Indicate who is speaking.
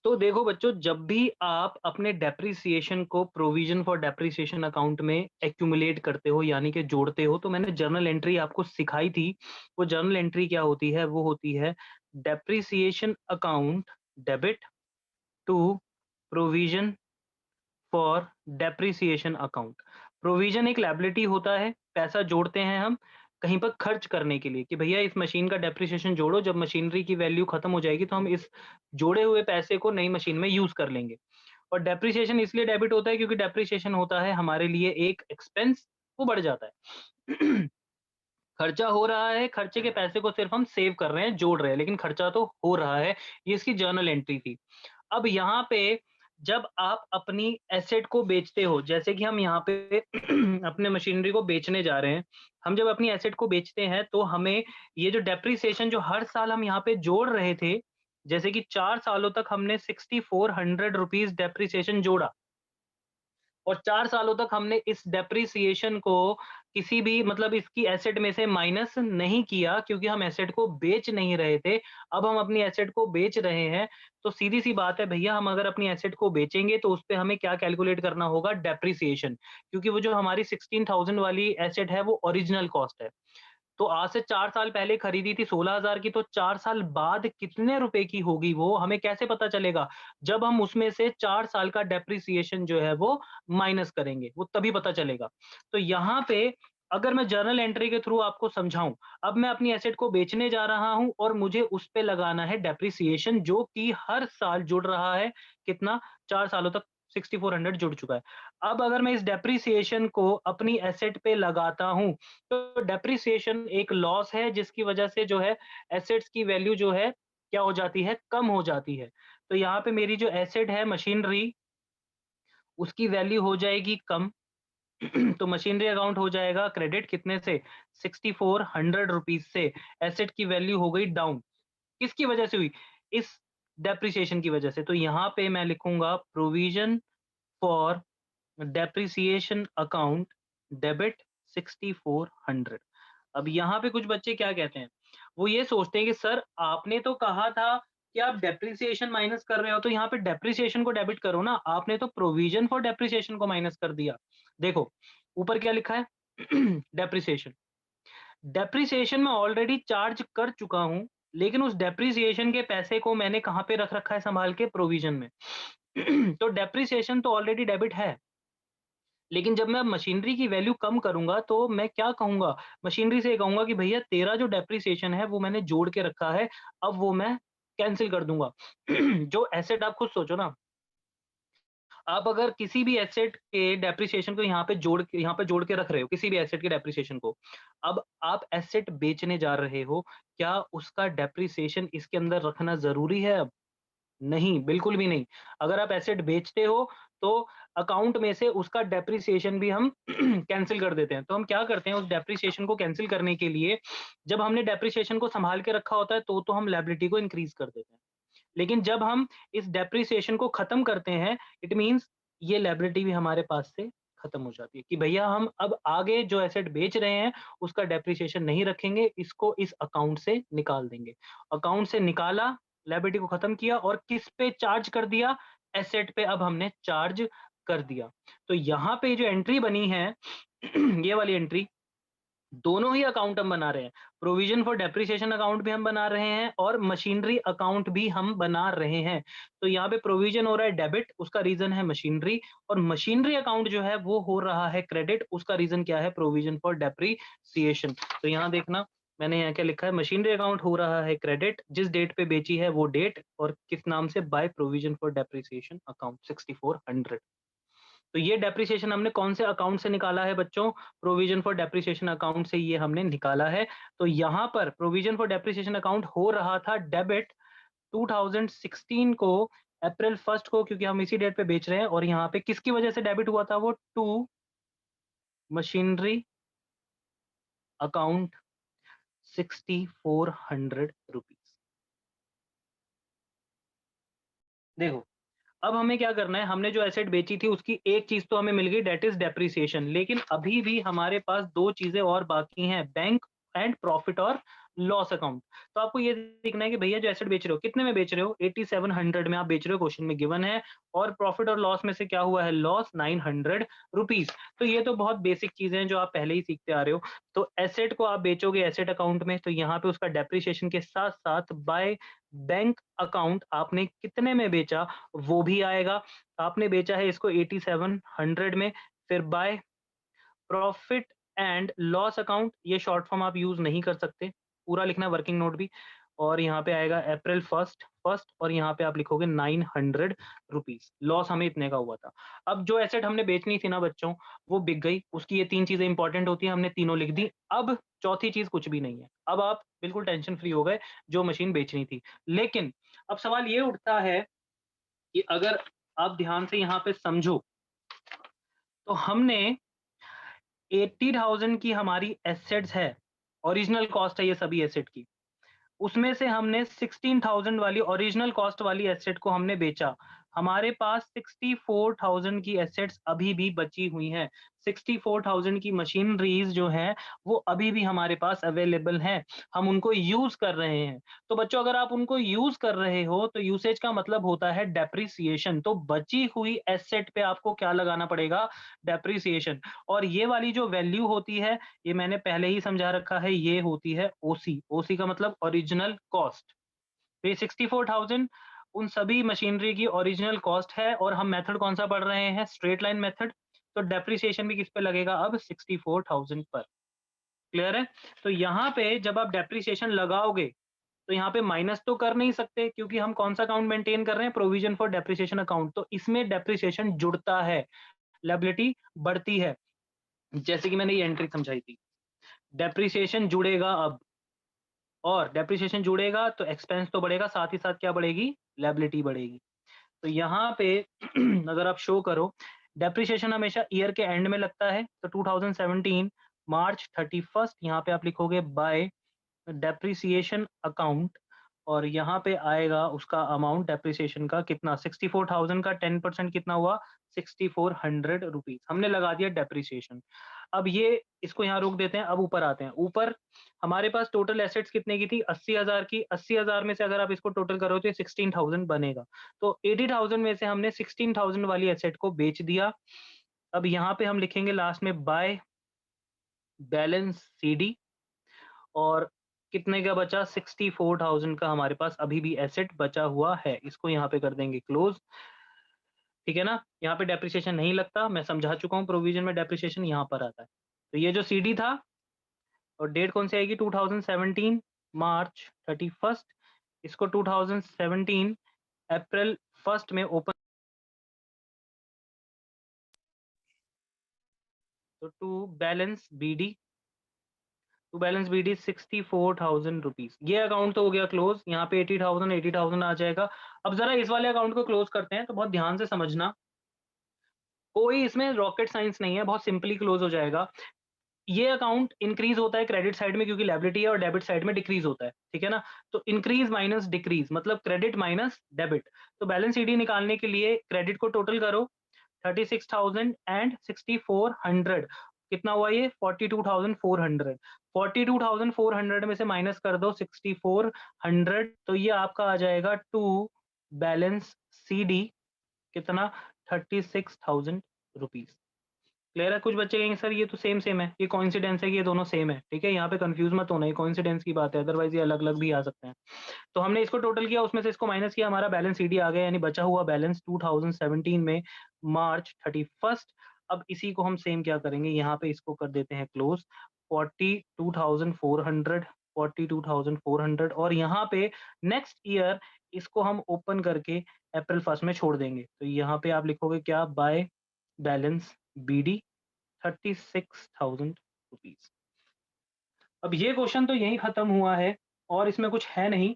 Speaker 1: तो देखो बच्चों, जब भी आप अपने डेप्रिसिएशन को प्रोविजन फॉर डेप्रिसिएशन अकाउंट में एक्यूमुलेट करते हो यानी कि जोड़ते हो, तो मैंने जर्नल एंट्री आपको सिखाई थी। वो जर्नल एंट्री क्या होती है? वो होती है depreciation account debit to provision for depreciation account. Provision एक लायबिलिटी होता है, पैसा जोड़ते हैं हम कहीं पर खर्च करने के लिए कि भैया इस मशीन का डेप्रिसिएशन जोड़ो, जब मशीनरी की वैल्यू खत्म हो जाएगी तो हम इस जोड़े हुए पैसे को नई मशीन में यूज कर लेंगे। और डेप्रिसिएशन इसलिए डेबिट होता है क्योंकि डेप्रिसिएशन होता है हमारे लिए एक एक्सपेंस, वो बढ़ जाता है। खर्चा हो रहा है, खर्चे के पैसे को सिर्फ हम सेव कर रहे हैं, जोड़ रहे हैं, लेकिन खर्चा तो हो रहा है। ये इसकी जर्नल एंट्री थी। अब यहाँ पे जब आप अपनी एसेट को बेचते हो, जैसे कि हम यहाँ पे अपने मशीनरी को बेचने जा रहे हैं, हम जब अपनी एसेट को बेचते हैं तो हमें ये जो डेप्रिसिएशन जो हर साल हम यहाँ पे जोड़ रहे थे, जैसे कि 4 सालों तक हमने 6400 रुपीज़ डेप्रिसिएशन जोड़ा और 4 सालों तक हमने इस डेप्रिसिएशन को किसी भी मतलब इसकी एसेट में से माइनस नहीं किया क्योंकि हम एसेट को बेच नहीं रहे थे। अब हम अपनी एसेट को बेच रहे हैं, तो सीधी-सी बात है भैया, हम अगर अपनी एसेट को बेचेंगे तो उसपे हमें क्या कैलकुलेट करना होगा? डेप्रिसिएशन, क्योंकि वो जो हमारी 16,000 वाली एसेट है वो ओरिजिनल कॉस्ट है। तो आज से 4 साल पहले खरीदी थी 16,000 की, तो 4 साल बाद कितने रुपए की होगी वो, हमें कैसे पता चलेगा? जब हम उसमें से 4 साल का डेप्रिसिएशन जो है वो माइनस करेंगे, वो तभी पता चलेगा। तो यहाँ पे अगर मैं जर्नल एंट्री के थ्रू आपको समझाऊँ, अब मैं अपनी एसेट को बेचने जा रहा हूँ और मुझे उस पे लगाना है डेप्रिसिएशन जो कि हर साल जुड़ रहा है, कितना? 4 सालों तक 6400 जुड़ चुका है। अब अगर मैं इस डेप्रिसिएशन को अपनी एसेट पे लगाता हूँ, तो डेप्रिसिएशन एक लॉस है जिसकी वजह से जो है एसेट्स की वैल्यू जो है क्या हो जाती है? कम हो जाती है। तो यहाँ पे मेरी जो एसेट है मशीनरी, उसकी वैल्यू हो जाएगी कम। तो मशीनरी अकाउंट हो जाएगा क्रेडिट कितने से? 6400 रुपीज़ से। एसेट की वैल्यू हो गई डाउन। किसकी वजह से हुई? इस डेप्रिसिएशन की वजह से। तो यहाँ पे मैं लिखूँगा provision for depreciation account debit 6400। अब यहाँ पे कुछ बच्चे क्या कहते हैं, वो ये सोचते हैं कि सर आपने तो कहा था कि आप डेप्रिसिएशन माइनस कर रहे हो, तो यहाँ पे डेप्रिसिएशन को डेबिट करो ना, आपने तो प्रोविजन फॉर डेप्रिसिएशन को माइनस कर दिया। देखो ऊपर क्या लिखा है? डेप्रिसिएशन। डेप्रिसिएशन मैं ऑलरेडी चार्ज कर चुका हूँ, लेकिन उस डेप्रिसिएशन के पैसे को मैंने कहाँ पे रख रखा है संभाल के? प्रोविजन में। तो डेप्रिसिएशन तो ऑलरेडी डेबिट है। लेकिन जब मैं मशीनरी की वैल्यू कम करूँगा तो मैं क्या कहूँगा? मशीनरी से ये कहूँगा कि भैया तेरा जो डेप्रिसिएशन है वो मैंने जोड़ के रखा है, अब वो मैं कैंसल कर दूँगा। जो एसेट आप खुद सोचो ना, आप अगर किसी भी एसेट के डेप्रिसिएशन को यहाँ पे जोड़ के रख रहे हो, किसी भी एसेट के डेप्रिसिएशन को, अब आप एसेट बेचने जा रहे हो, क्या उसका डेप्रिसिएशन इसके अंदर रखना ज़रूरी है अब? नहीं, बिल्कुल भी नहीं। अगर आप एसेट बेचते हो, तो अकाउंट में से उसका डेप्रिसिएशन भी हम कैंसल कर देते हैं। तो हम क्या करते हैं, उस डेप्रिसिएशन को कैंसल करने के लिए, जब हमने डेप्रिसिएशन को सँभाल के रखा होता है, तो हम लायबिलिटी को इंक्रीज़ कर देते हैं। लेकिन जब हम इस डेप्रिसिएशन को खत्म करते हैं, इट मीन्स ये लायबिलिटी भी हमारे पास से खत्म हो जाती है कि भैया हम अब आगे जो एसेट बेच रहे हैं, उसका डेप्रिसिएशन नहीं रखेंगे, इसको इस अकाउंट से निकाल देंगे। अकाउंट से निकाला, लायबिलिटी को खत्म किया और किस पे चार्ज कर दिया? एसेट पे अब हमने चार्ज कर दिया। तो यहाँ पे जो एंट्री बनी है, ये वाली एंट्री, दोनों ही अकाउंट हम बना रहे हैं। प्रोविजन फॉर डेप्रिसिएशन अकाउंट भी हम बना रहे हैं और मशीनरी अकाउंट भी हम बना रहे हैं। तो यहाँ पे प्रोविजन हो रहा है डेबिट, उसका रीज़न है मशीनरी, और मशीनरी अकाउंट जो है वो हो रहा है क्रेडिट, उसका रीज़न क्या है? Provision for depreciation. तो यहाँ देखना, मैंने यहाँ क्या लिखा है? मशीनरी अकाउंट हो रहा है क्रेडिट, जिस डेट पे बेची है वो डेट, और किस नाम से? By provision for depreciation account 6400। तो ये डेप्रिसिएशन हमने कौन से अकाउंट से निकाला है बच्चों? प्रोविजन फॉर डेप्रिसिएशन अकाउंट से ये हमने निकाला है। तो यहाँ पर प्रोविजन फॉर डेप्रिसिएशन अकाउंट हो रहा था डेबिट 2016 को, अप्रैल 1 को, क्योंकि हम इसी डेट पे बेच रहे हैं, और यहाँ पे किसकी वजह से डेबिट हुआ था वो? To machinery account 6400 rupees. देखो अब हमें क्या करना है, हमने जो एसेट बेची थी उसकी एक चीज तो हमें मिल गई, डेट इज डेप्रिसिएशन, लेकिन अभी भी हमारे पास दो चीजें और बाकी हैं, बैंक एंड प्रॉफिट और लॉस अकाउंट। तो आपको ये देखना है कि भैया जो एसेट बेच रहे हो कितने में बेच रहे हो, 8700 में आप बेच रहे हो, क्वेश्चन में गिवन है, और प्रॉफिट और लॉस में से क्या हुआ है, लॉस 900 रुपीज। तो ये तो बहुत बेसिक चीजें हैं जो आप पहले ही सीखते आ रहे हो। तो एसेट को आप बेचोगे एसेट अकाउंट में, तो यहाँ पे उसका डेप्रिसिएशन के साथ साथ बाय बैंक अकाउंट आपने कितने में बेचा वो भी आएगा। आपने बेचा है इसको 8700 में, फिर by profit and loss account, ये शॉर्ट फॉर्म आप यूज नहीं कर सकते, पूरा लिखना है वर्किंग नोट भी। और यहाँ पे आएगा अप्रैल फर्स्ट फर्स्ट, और यहाँ पे आप लिखोगे 900 रुपीज, लॉस हमें इतने का हुआ था। अब जो एसेट हमने बेचनी थी ना बच्चों, वो बिक गई, उसकी ये 3 चीजें इंपॉर्टेंट होती है, हमने तीनों लिख दी। अब चौथी चीज कुछ भी नहीं है, अब आप बिल्कुल टेंशन फ्री हो गए, जो मशीन बेचनी थी। लेकिन अब सवाल ये उठता है कि अगर आप ध्यान से यहाँ पे समझो, तो हमने 80,000 की हमारी एसेट्स है, ओरिजिनल कॉस्ट है ये सभी एसेट की। उसमें से हमने 16,000 वाली ओरिजिनल कॉस्ट वाली एसेट को हमने बेचा। हमारे पास 64,000 की एसेट्स अभी भी बची हुई हैं। 64,000 की मशीनरीज जो हैं, वो अभी भी हमारे पास अवेलेबल हैं। हम उनको यूज़ कर रहे हैं। तो बच्चों अगर आप उनको यूज़ कर रहे हो, तो यूसेज का मतलब होता है डेप्रिसिएशन। तो बची हुई एसेट पे आपको क्या लगाना पड़ेगा? डेप्रिसिएशन। और ये वाली जो वैल्यू होती है, ये मैंने पहले ही समझा रखा है, ये होती है ओसी। ओसी का मतलब ओरिजिनल कॉस्ट। तो ये 64,000 उन सभी मशीनरी की ओरिजिनल कॉस्ट है, और हम मेथड कौन सा पढ़ रहे हैं? Straight line method. तो डेप्रिसिएशन भी किस पे लगेगा अब? 64,000 पर। क्लियर है? तो यहाँ पे जब आप डेप्रिसिएशन लगाओगे, तो यहाँ पे माइनस तो कर नहीं सकते, क्योंकि हम कौन सा अकाउंट मेंटेन कर रहे हैं? Provision for depreciation account. तो इसमें डेप्रिसिएशन जुड़ता है, लायबिलिटी बढ़ती है, जैसे कि मैंने ये एंट्री समझाई थी। डेप्रिसिएशन जुड़ेगा अब, और डेप्रिसिएशन जुड़ेगा तो एक्सपेंस तो बढ़ेगा, साथ ही साथ क्या बढ़ेगी? लायबिलिटी बढ़ेगी। तो यहाँ पे अगर आप शो करो, डेप्रिसिएशन हमेशा ईयर के एंड में लगता है, तो 2017 मार्च 31 यहाँ पे आप लिखोगे बाय डेप्रिसिएशन अकाउंट, और यहाँ पे आएगा उसका अमाउंट डेप्रिसिएशन का कितना, 64,000 का 10% कितना हुआ? 6400 रुपीज हमने लगा दिया डेप्रिसिएशन। अब ये इसको यहाँ रोक देते हैं, अब ऊपर आते हैं। ऊपर हमारे पास टोटल एसेट्स कितने की थी? 80,000 की। 80,000 में से अगर आप इसको टोटल करो तो ये 16,000 बनेगा। तो 80,000 में से हमने 16,000 वाली एसेट को बेच दिया। अब यहाँ पे हम लिखेंगे लास्ट में बाय बैलेंस सीडी, और कितने का बचा? 64,000 का हमारे पास अभी भी एसेट बचा हुआ है। इसको यहाँ पे कर देंगे क्लोज। ठीक है ना? यहाँ पे डेप्रिसिएशन नहीं लगता, मैं समझा चुका हूँ, प्रोविजन में डेप्रिसिएशन यहाँ पर आता है। तो ये जो सीडी था, और डेट कौन सी आएगी? 2017 मार्च 31, इसको 2017 अप्रैल 1 में ओपन, तो टू बैलेंस बीडी 64,000 रुपीज। ये अकाउंट तो हो गया क्लोज। यहाँ पे 80,000 आ जाएगा। अब जरा इस वाले अकाउंट को क्लोज करते हैं, तो बहुत ध्यान से समझना, कोई इसमें रॉकेट साइंस नहीं है, बहुत सिंपली क्लोज हो जाएगा। ये अकाउंट इंक्रीज होता है क्रेडिट साइड में, क्योंकि लायबिलिटी है, और डेबिट साइड में डिक्रीज होता है। ठीक है ना? तो इंक्रीज माइनस डिक्रीज मतलब क्रेडिट माइनस डेबिट। तो बैलेंस ईडी निकालने के लिए क्रेडिट को टोटल करो, 36,000 एंड 6400, कितना हुआ ये? 42,400। 42,400 में से माइनस कर दो 6400, तो ये आपका आ जाएगा टू बैलेंस सीडी कितना? 36,000 रुपीज। क्लियर है? कुछ बच्चे कहेंगे सर ये तो सेम सेम है, ये कोइंसिडेंस है कि ये दोनों सेम है। ठीक है, यहाँ पे कंफ्यूज मत होना, ये कोइंसिडेंस की बात है, अदरवाइज ये अलग अलग भी आ सकते हैं। तो हमने इसको टोटल किया, उसमें से इसको माइनस किया, हमारा बैलेंस सीडी आ गया, यानी बचा हुआ बैलेंस 2017 में मार्च 31। अब इसी को हम सेम क्या करेंगे, यहाँ पे इसको कर देते हैं क्लोज। 42,400, 42,400, और यहाँ पे नेक्स्ट ईयर इसको हम ओपन करके अप्रैल 1 में छोड़ देंगे। तो यहाँ पे आप लिखोगे क्या? By balance BD 36,000 rupees. अब ये क्वेश्चन तो यहीं खत्म हुआ है, और इसमें कुछ है नहीं।